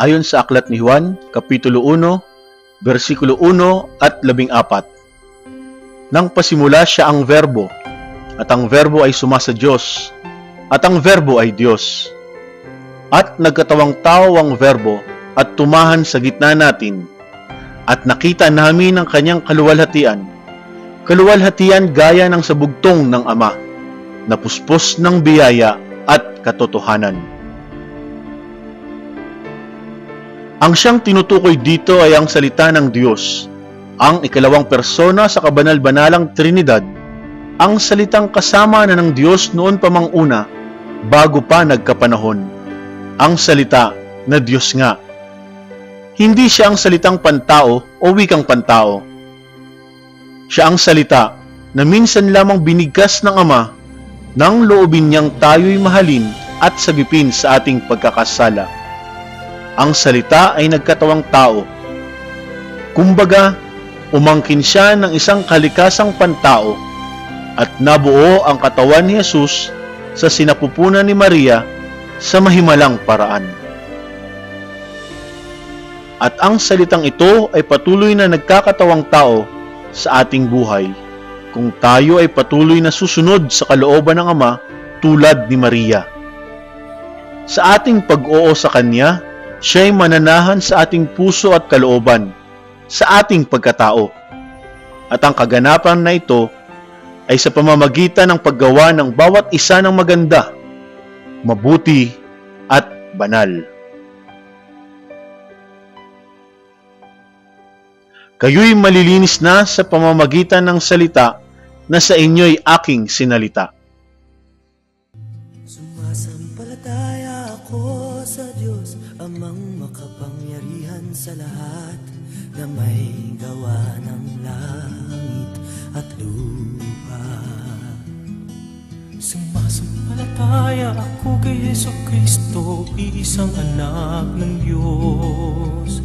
ayon sa aklat ni Juan, Kapitulo 1, versikulo 1 at 14. Nang pasimula siya ang Verbo, at ang Verbo ay sumasa Diyos, at ang Verbo ay Diyos. At nagkatawang tao ang Verbo, at tumahan sa gitna natin, at nakita namin ang kanyang kaluwalhatian. Kaluwalhatian gaya ng sabugtong ng Ama, na puspos ng biyaya at katotohanan. Ang siyang tinutukoy dito ay ang salita ng Diyos, ang ikalawang persona sa kabanal-banalang Trinidad, ang salitang kasama na ng Diyos noon pa mang una, bago pa nagkapanahon, ang salita na Diyos nga. Hindi siya ang salitang pantao o wikang pantao. Siya ang salita na minsan lamang binigkas ng Ama nang loobin niyang tayo'y mahalin at sagipin sa ating pagkakasala. Ang salita ay nagkatawang tao. Kumbaga, umangkin siya ng isang kalikasang pantao at nabuo ang katawan ni Jesus sa sinapupunan ni Maria sa mahimalang paraan. At ang salitang ito ay patuloy na nagkakatawang tao sa ating buhay kung tayo ay patuloy na susunod sa kalooban ng Ama tulad ni Maria. Sa ating pag-oo sa Kanya, siya ay mananahan sa ating puso at kalooban, sa ating pagkatao. At ang kaganapan na ito ay sa pamamagitan ng paggawa ng bawat isa ng maganda, mabuti at banal. Kayo'y malilinis na sa pamamagitan ng salita na sa inyo'y aking sinalita. Sumasampalataya ako sa Diyos, Amang makapangyarihan sa lahat, na may gawa ng langit at lupa. Sumasampalataya ako kay Jesucristo, isang anak ng Diyos,